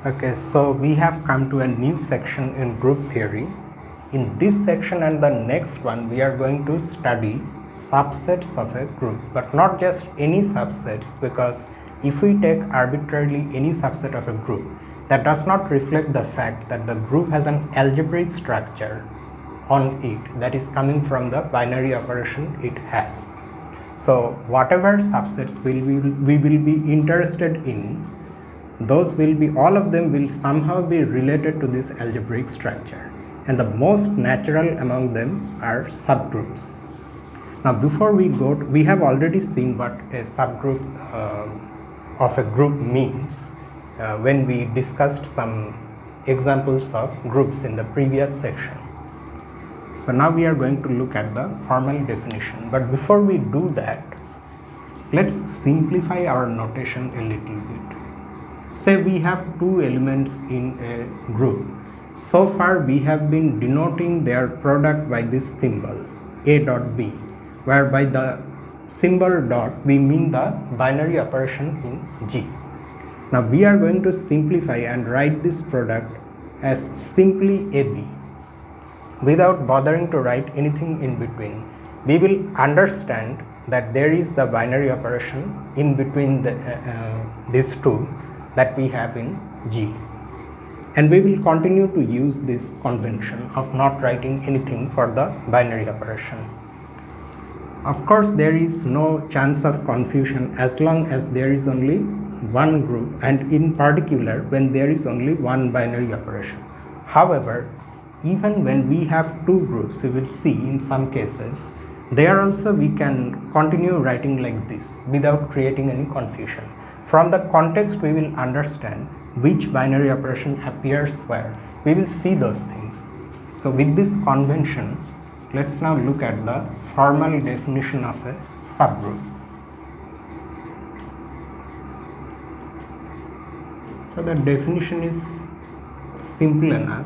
Okay, so we have come to a new section in group theory. In this section and the next one, we are going to study subsets of a group, but not just any subsets, because if we take arbitrarily any subset of a group, that does not reflect the fact that the group has an algebraic structure on it that is coming from the binary operation it has. So whatever subsets we will be interested in, those will be, all of them will somehow be related to this algebraic structure, and the most natural among them are subgroups. Now before we go to, we have already seen what a subgroup of a group means when we discussed some examples of groups in the previous section. So now we are going to look at the formal definition, but before we do that, let's simplify our notation a little bit. Say we have two elements in a group. So far we have been denoting their product by this symbol A dot B, where by the symbol dot we mean the binary operation in G. Now we are going to simplify and write this product as simply AB without bothering to write anything in between. We will understand that there is the binary operation in between these two that we have in G, and we will continue to use this convention of not writing anything for the binary operation. Of course, there is no chance of confusion as long as there is only one group, and in particular when there is only one binary operation. However, even when we have two groups, we will see in some cases there also we can continue writing like this without creating any confusion. From the context we will understand which binary operation appears where. We will see those things. So with this convention, let's now look at the formal definition of a subgroup. So the definition is simple enough.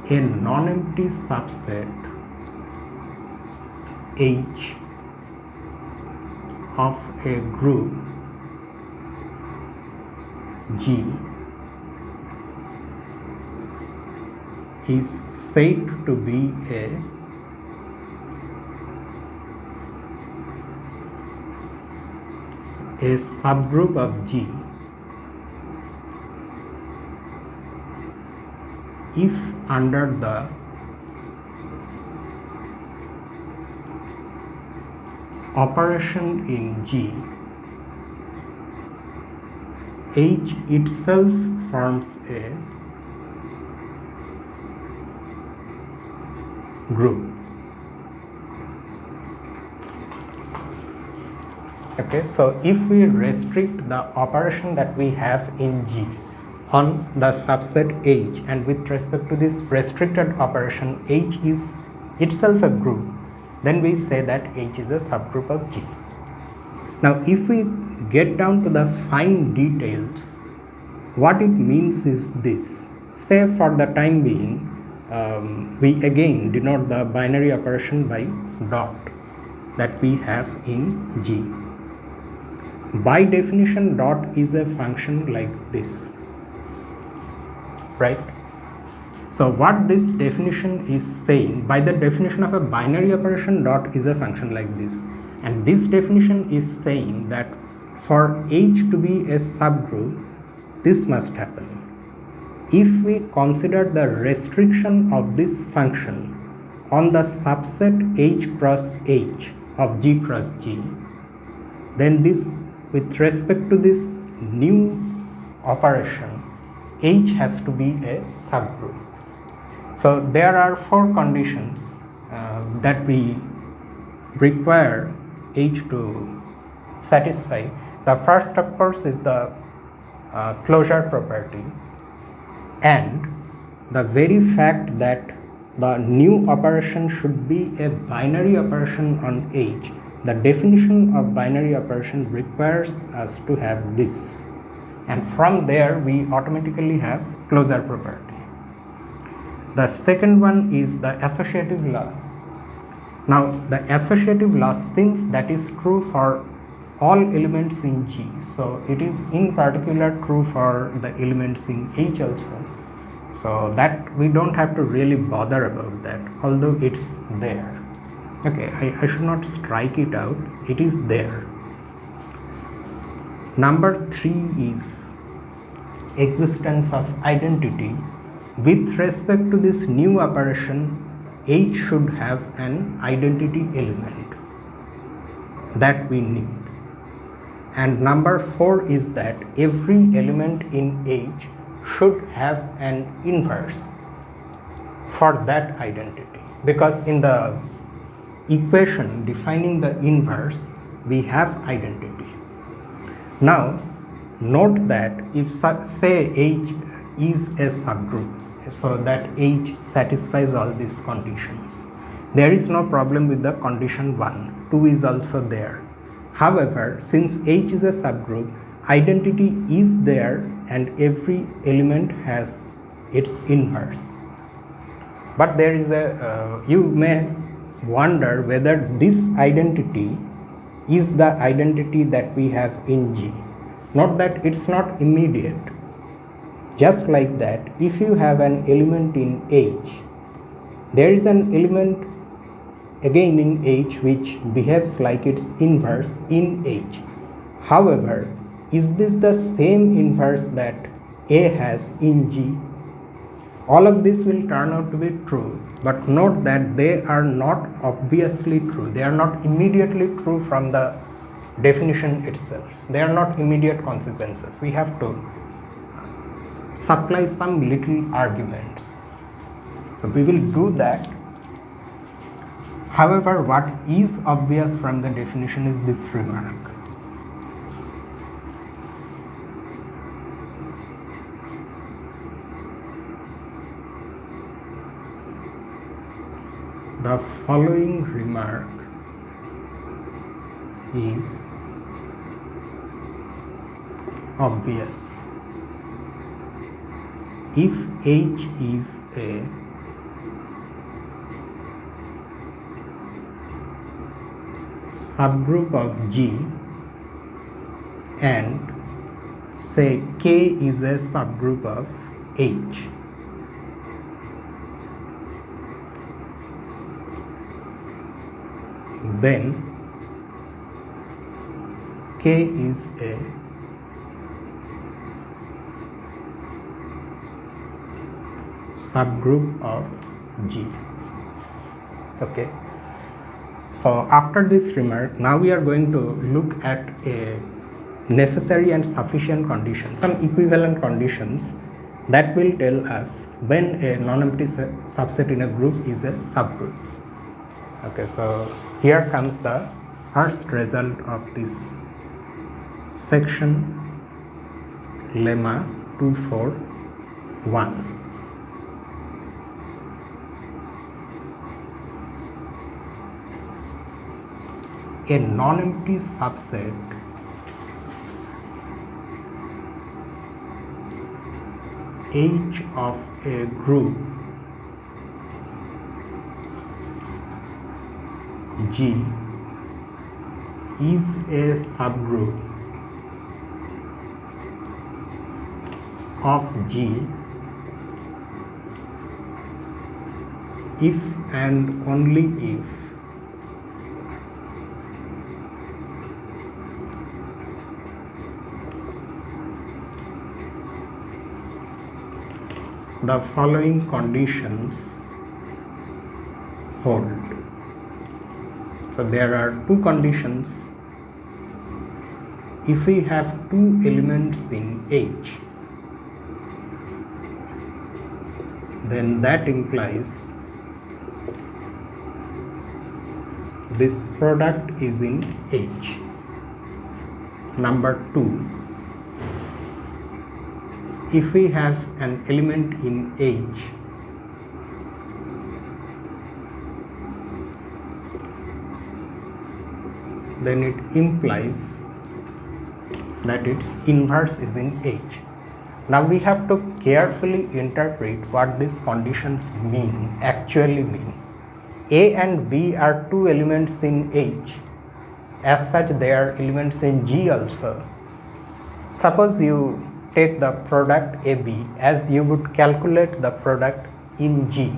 A non-empty subset H of a group G is said to be a subgroup of G if under the operation in G, H itself forms a group. Okay, so if we restrict the operation that we have in G on the subset H, and with respect to this restricted operation H is itself a group, then we say that H is a subgroup of G. Now if we get down to the fine details, what it means is this. Say for the time being, we again denote the binary operation by dot that we have in G. By definition, dot is a function like this, right? So what this definition is saying, by the definition of a binary operation, dot is a function like this, and this definition is saying that for H to be a subgroup, this must happen. If we consider the restriction of this function on the subset H cross H of G cross G, then this, with respect to this new operation, H has to be a subgroup. So there are four conditions that we require H to satisfy. The first, of course, is the closure property, and the very fact that the new operation should be a binary operation on H. The definition of binary operation requires us to have this, and from there we automatically have closure property. The second one is the associative law. Now the associative loss thinks that is true for all elements in G, so it is in particular true for the elements in H also, so that we don't have to really bother about that, although it's there. Okay, I should not strike it out, it is there. Number 3 is existence of identity. With respect to this new operation, H should have an identity element that we need. And number 4 is that every element in H should have an inverse for that identity, because in the equation defining the inverse we have identity. Now note that if say H is a subgroup, so that H satisfies all these conditions, there is no problem with the condition 1, 2 is also there. However, since H is a subgroup, identity is there and every element has its inverse. But there is a you may wonder whether this identity is the identity that we have in G. Note that it's not immediate. Just like that, if you have an element in H, there is an element again in H which behaves like its inverse in H. However, is this the same inverse that A has in G? All of this will turn out to be true, but note that they are not obviously true. They are not immediately true from the definition itself. They are not immediate consequences. We have to supply some little arguments. So we will do that. However, what is obvious from the definition is this remark. The following remark is obvious. If H is a subgroup of G and say K is a subgroup of H, then K is a subgroup of G. Okay. So after this remark, now we are going to look at a necessary and sufficient condition, some equivalent conditions that will tell us when a non-empty subset in a group is a subgroup. Okay, so here comes the first result of this section, lemma 241. A non-empty subset H of a group G is a subgroup of G if and only if the following conditions hold. So there are two conditions. If we have two elements in H, then that implies this product is in H. Number 2, if we have an element in H, then it implies that its inverse is in H. Now we have to carefully interpret what these conditions mean, actually mean. A and B are two elements in H. As such, they are elements in G also. Suppose you take the product AB as you would calculate the product in G,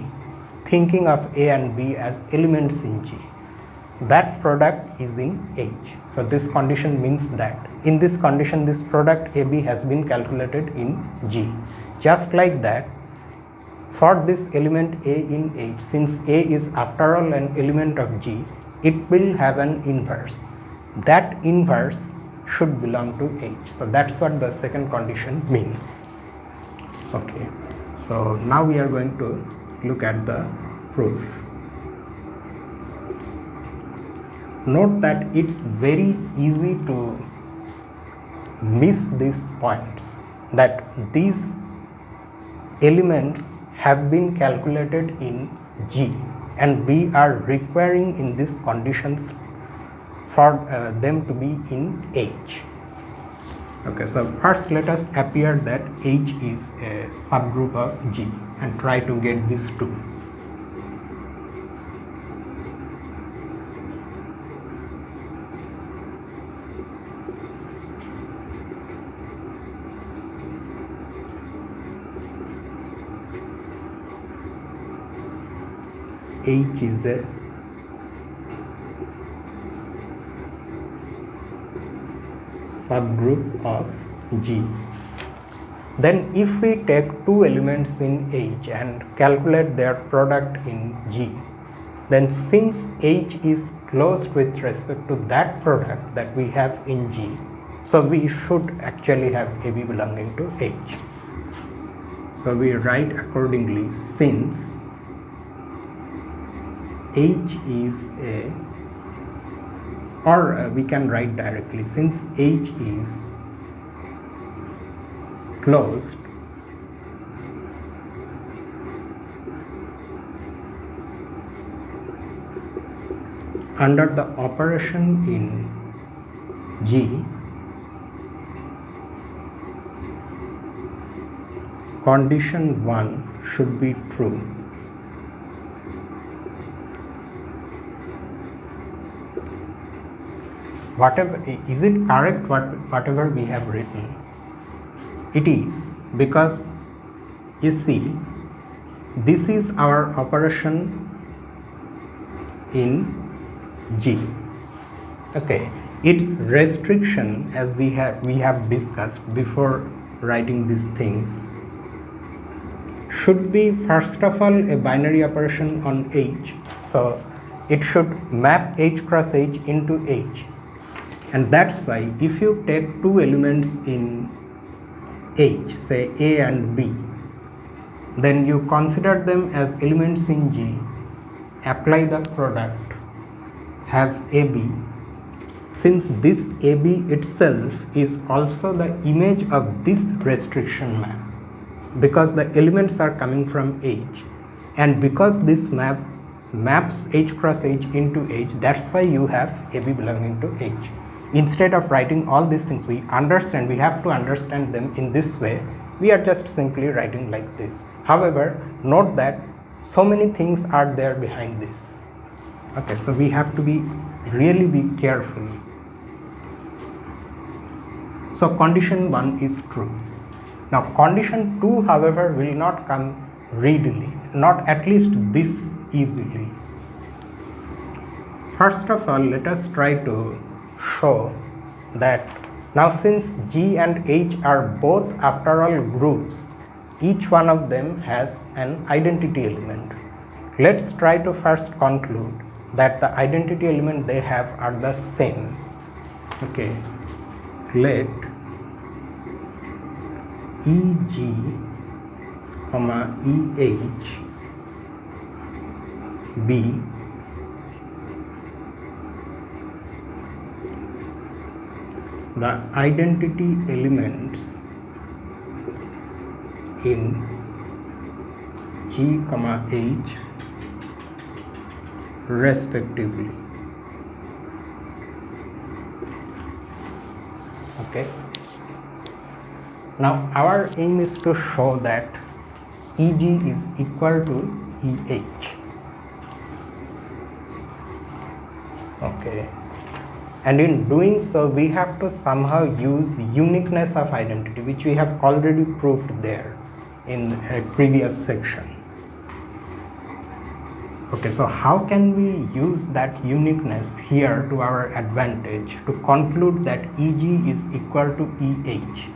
thinking of A and B as elements in G. That product is in H. So this condition means that in this condition this product AB has been calculated in G. Just like that, for this element A in H, since A is after all an element of G, it will have an inverse. That inverse should belong to H. So that's what the second condition means. Okay, so now we are going to look at the proof. Note that it's very easy to miss these points, that these elements have been calculated in G and we are requiring in these conditions for them to be in H. Okay, so first let us appear that H is a subgroup of G and try to get these two. H is a subgroup of G. Then if we take two elements in H and calculate their product in G, then since H is closed with respect to that product that we have in G, so we should actually have AB belonging to H. So we write accordingly, since H is a, or we can write directly, since H is closed under the operation in G, condition 1 should be true. Whatever, is it correct whatever we have written? It is, because you see, this is our operation in G. Okay, its restriction, as we have discussed before writing these things, should be first of all a binary operation on H. So it should map H cross H into H. And that's why if you take two elements in H, say A and B, then you consider them as elements in G, apply the product, have AB. Since this AB itself is also the image of this restriction map, because the elements are coming from H, and because this map maps H cross H into H, that's why you have AB belonging to H. Instead of writing all these things, we have to understand them in this way. We are just simply writing like this. However, note that so many things are there behind this. Okay, so we have to really be careful. So condition 1 is true. Now condition 2, however, will not come readily, not at least this easily. First of all, let us try to show that now since G and H are both after all groups, each one of them has an identity element. Let's try to first conclude that the identity element they have are the same. Okay, let EG, EH be the identity elements in G, H respectively. Okay. Now our aim is to show that EG is equal to EH. Okay, and in doing so we have to somehow use uniqueness of identity, which we have already proved there in a previous section. Okay, so how can we use that uniqueness here to our advantage to conclude that EG is equal to EH?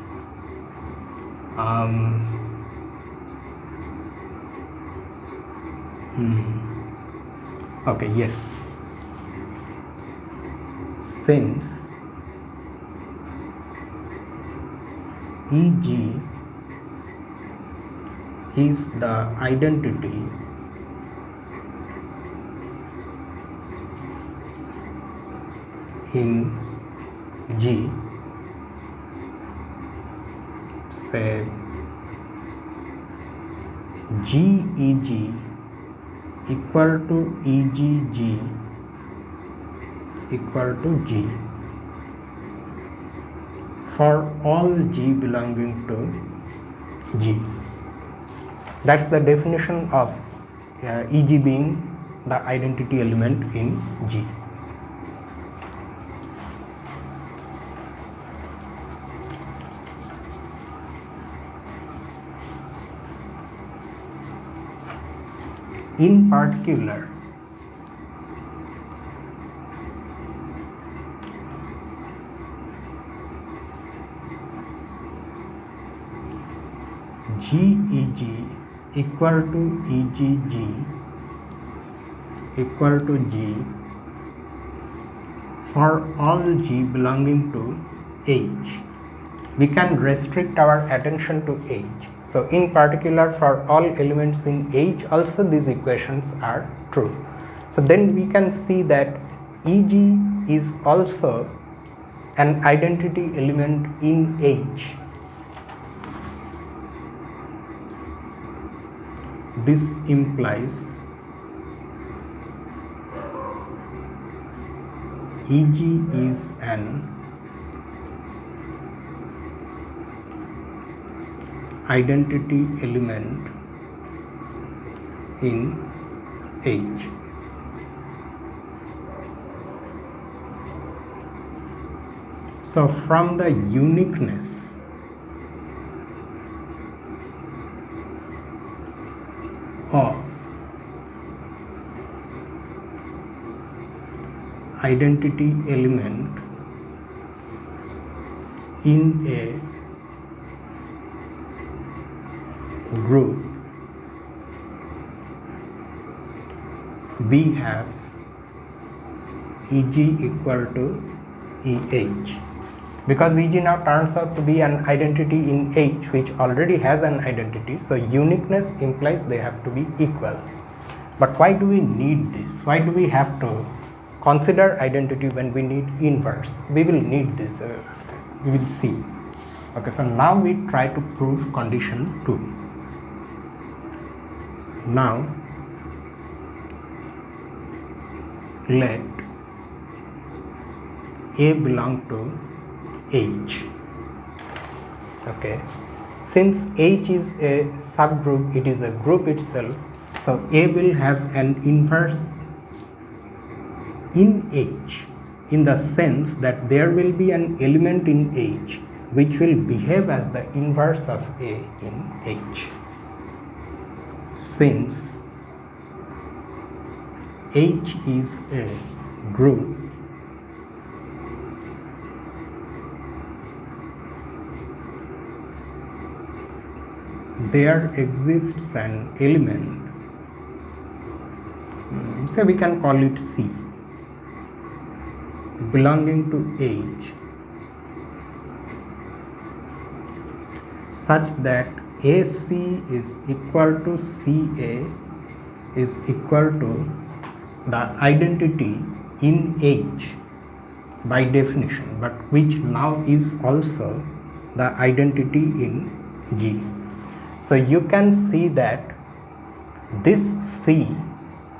Okay, yes. Since EG is the identity in G, say GEG equal to EGG equal to G for all G belonging to G. That's the definition of EG being the identity element in G. In particular, GEG equal to EGG equal to G for all G belonging to H. We can restrict our attention to H. So in particular, for all elements in H also these equations are true. So then we can see that EG is also an identity element in H. This implies EG is an identity element in H. So from the uniqueness of identity element in a group, we have EG equal to EH, because EG now turns out to be an identity in H which already has an identity, so uniqueness implies they have to be equal. But why do we need this? Why do we have to consider identity when we need inverse? We will need this, we will see. Okay, so now we try to prove condition 2. Now let A belong to H. Okay, since H is a subgroup, it is a group itself, so A will have an inverse in H, in the sense that there will be an element in H which will behave as the inverse of A in H. Since H is a group, there exists an element, say we can call it C, belonging to H, such that AC is equal to CA is equal to the identity in H by definition, but which now is also the identity in G. So you can see that this C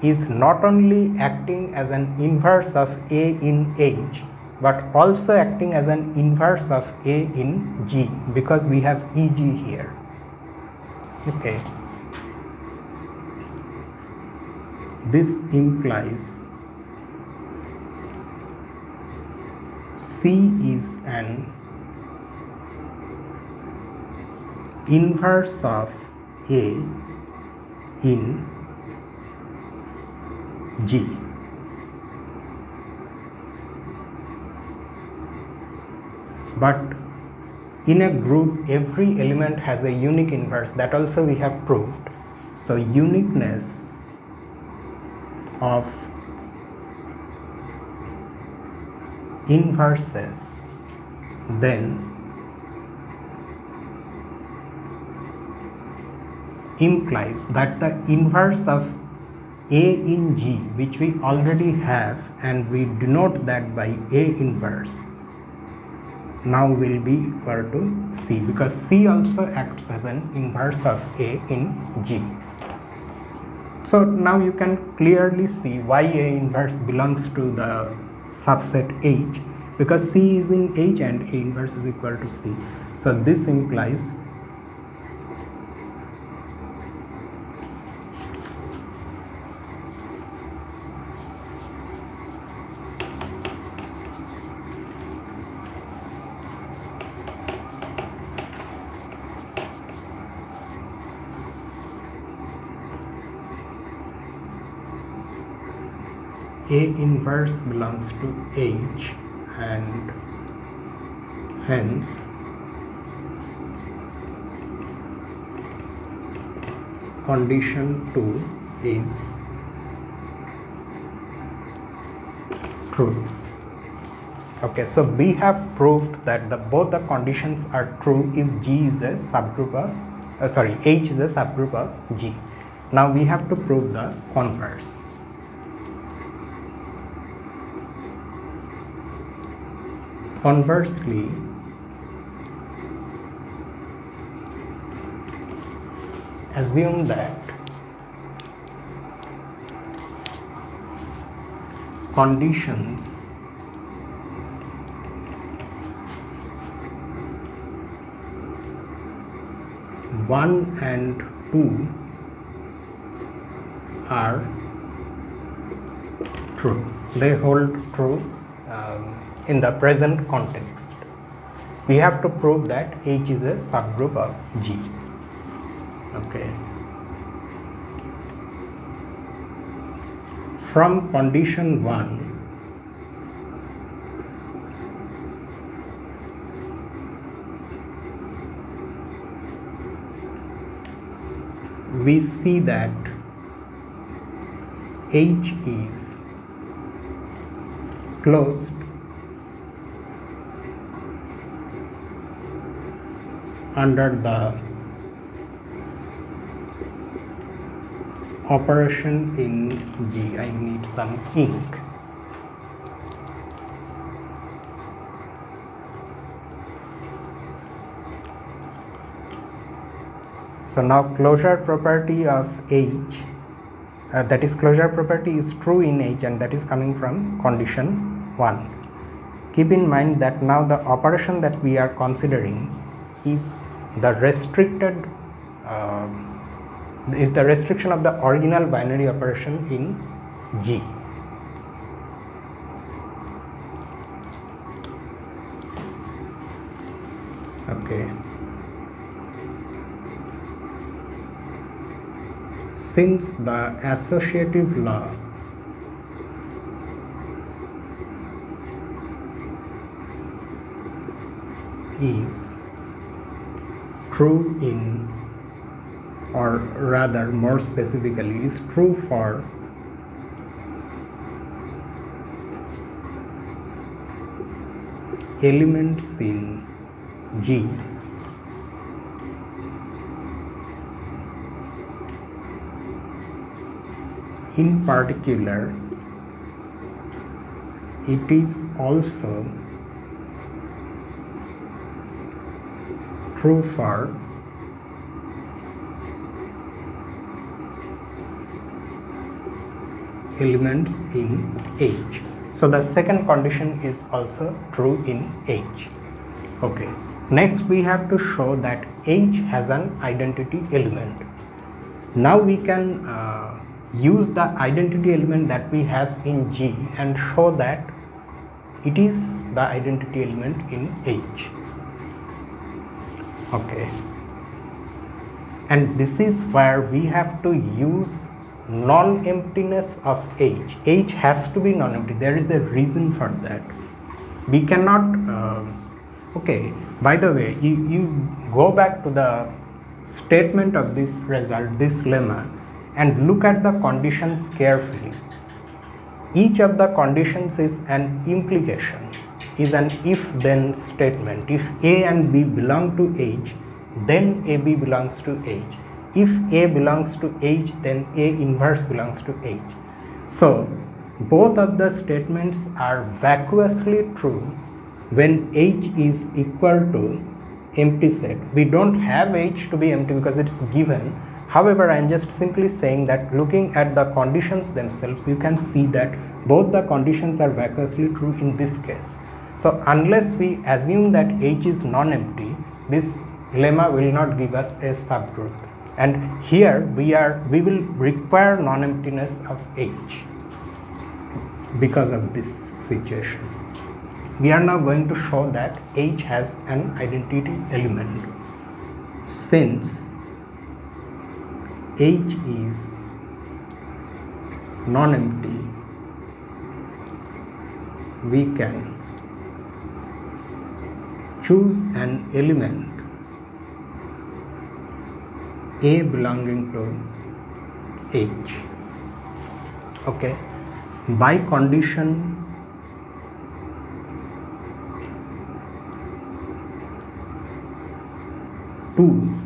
is not only acting as an inverse of A in H, but also acting as an inverse of A in G, because we have EG here. Okay, this implies C is an inverse of A in G. But in a group, every element has a unique inverse. That also we have proved. So uniqueness of inverses then implies that the inverse of A in G, which we already have and we denote that by A inverse, now will be equal to C, because C also acts as an inverse of A in G. So now you can clearly see why A inverse belongs to the subset H, because C is in H and A inverse is equal to C. So this implies A inverse belongs to H, and hence condition 2 is true. Okay, so we have proved that both the conditions are true if G is a subgroup of H is a subgroup of G. Now we have to prove the converse. Conversely, assume that conditions one and two are true. They hold true in the present context. We have to prove that H is a subgroup of G. Okay. From condition 1, we see that H is closed under the operation in G. I need some ink. So now closure property of H, that is closure property is true in H, and that is coming from condition 1. Keep in mind that now the operation that we are considering is the restricted is the restriction of the original binary operation in G. Okay. Since the associative law is true in, or rather more specifically is true for elements in G, in particular it is also true for elements in H. So the second condition is also true in H. Okay. Next we have to show that H has an identity element. Now we can use the identity element that we have in G and show that it is the identity element in H. Okay, and this is where we have to use non-emptiness of H. H has to be non-empty. There is a reason for that. We cannot okay, by the way, you go back to the statement of this result, this lemma, and look at the conditions carefully. Each of the conditions is an implication, is an if-then statement. If A and B belong to H, then AB belongs to H. If A belongs to H, then A inverse belongs to H. So both of the statements are vacuously true when H is equal to empty set. We don't have H to be empty because it's given. However, I am just simply saying that looking at the conditions themselves, you can see that both the conditions are vacuously true in this case. So unless we assume that H is non-empty, this lemma will not give us a subgroup. And here we will require non-emptiness of H because of this situation. We are now going to show that H has an identity element. Since H is non-empty, we can choose an element A belonging to H. Okay, by condition 2,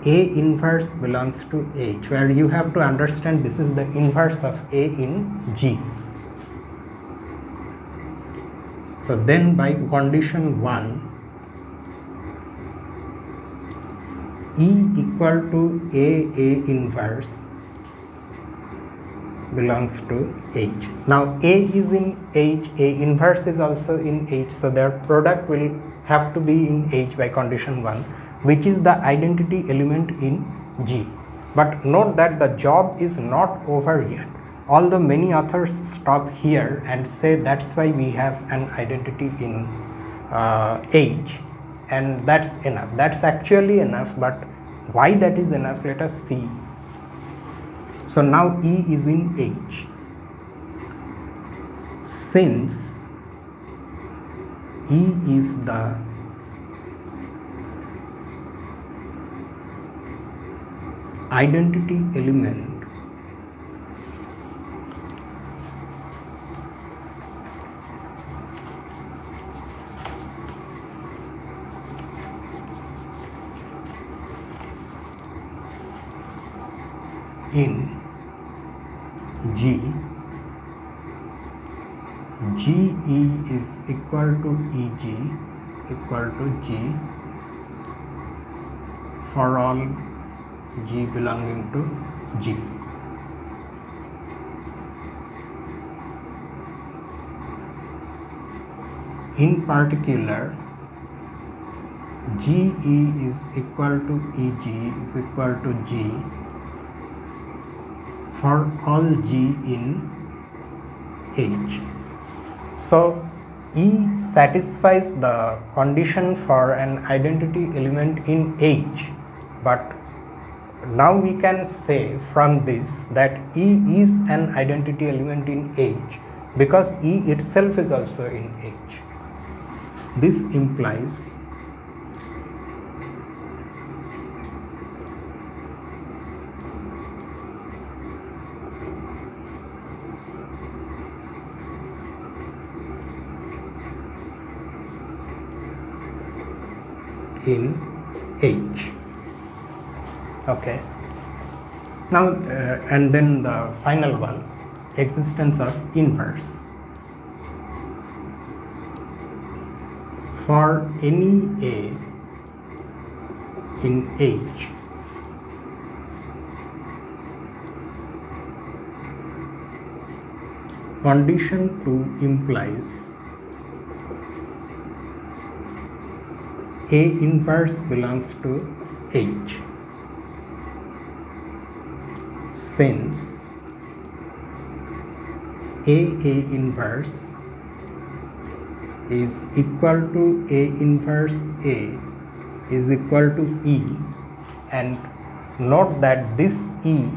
A inverse belongs to H, where you have to understand this is the inverse of A in G. So then by condition 1, E equal to A inverse belongs to H. Now A is in H, A inverse is also in H, so their product will have to be in H by condition 1, which is the identity element in G. But note that the job is not over yet. Although many authors stop here and say that's why we have an identity in H, and that's enough. That's actually enough, but why that is enough, let us see. So now E is in H. Since E is the identity element in G, GE is equal to EG equal to G for all G belonging to G. In particular, GE is equal to EG is equal to G for all G in H. So E satisfies the condition for an identity element in H, but now we can say from this that E is an identity element in H because E itself is also in H. This implies in H. Okay. Now and then the final one, existence of inverse. For any A in H, condition 2 implies A inverse belongs to H. Since A inverse is equal to A inverse A is equal to E, and note that this E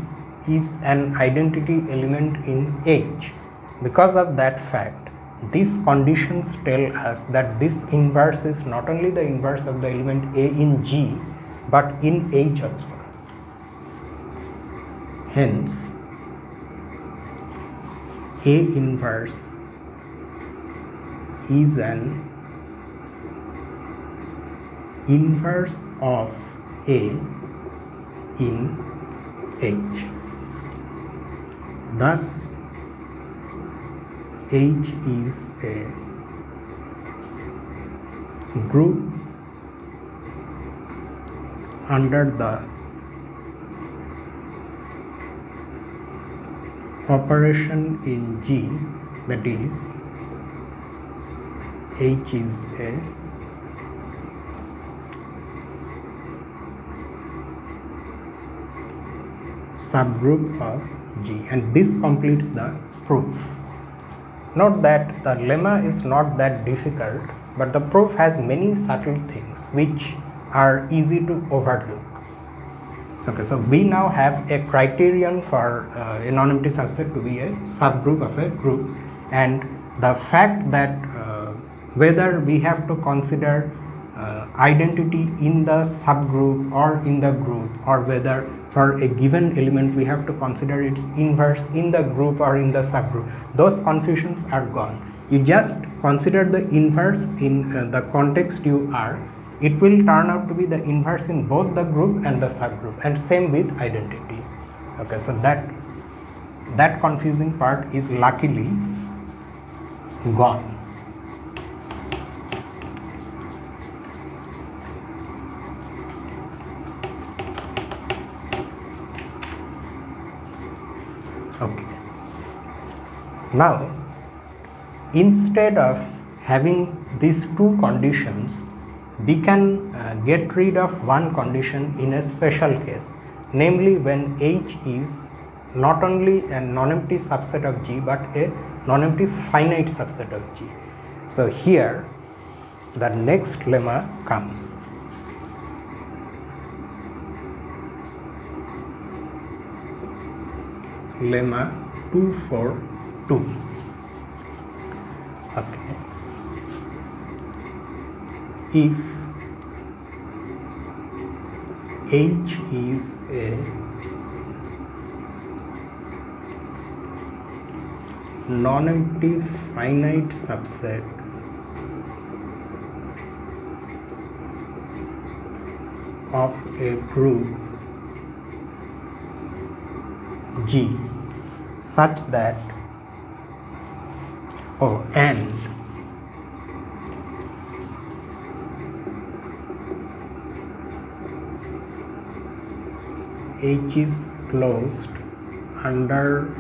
is an identity element in H. Because of that fact, these conditions tell us that this inverse is not only the inverse of the element A in G but in H also. Hence, A inverse is an inverse of A in H. Thus, H is a group under the operation in G, that is, H is a subgroup of G, and this completes the proof. Note that the lemma is not that difficult, but the proof has many subtle things which are easy to overlook. Okay, so we now have a criterion for a non-empty subset to be a subgroup of a group, and the fact that whether we have to consider identity in the subgroup or in the group, or whether for a given element we have to consider its inverse in the group or in the subgroup, those confusions are gone. You just consider the inverse in the context you are. It will turn out to be the inverse in both the group and the subgroup, and same with identity. Okay, so that confusing part is luckily gone. Okay. Now, instead of having these two conditions, we can get rid of one condition in a special case, namely when H is not only a non-empty subset of G but a non-empty finite subset of G. So here the next lemma comes. Lemma 242. Okay. If H is a non-empty finite subset of a group G such that and H is closed under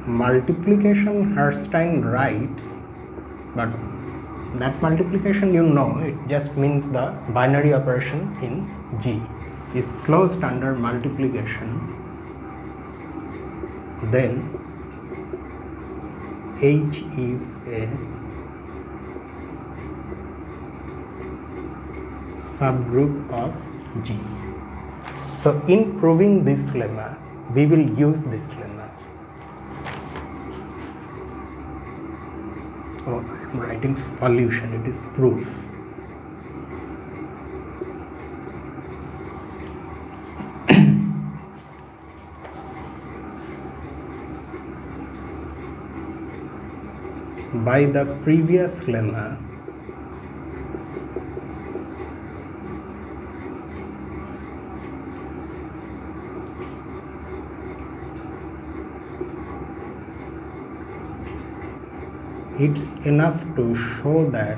multiplication Herstein writes, but that multiplication it just means the binary operation in G is closed under multiplication, then H is a subgroup of G. So in proving this lemma, we will use this lemma. I am writing solution, it is proof. By the previous lemma, it's enough to show that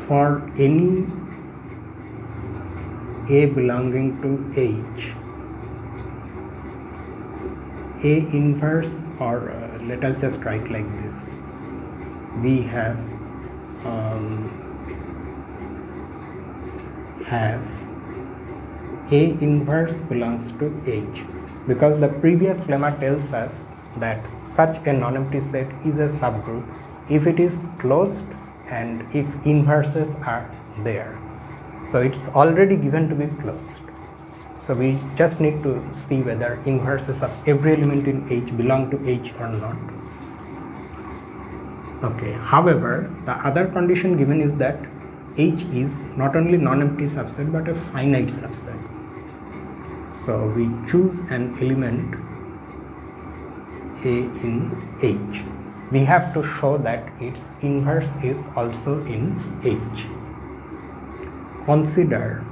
for any A belonging to H, A inverse, or let us just write like this, we have A inverse belongs to H. because the previous lemma tells us that such a non-empty set is a subgroup if it is closed and if inverses are there. So it's already given to be closed. So we just need to see whether inverses of every element in H belong to H or not. Okay. However, the other condition given is that H is not only non-empty subset but a finite subset. So we choose an element A in H. We have to show that its inverse is also in H. Consider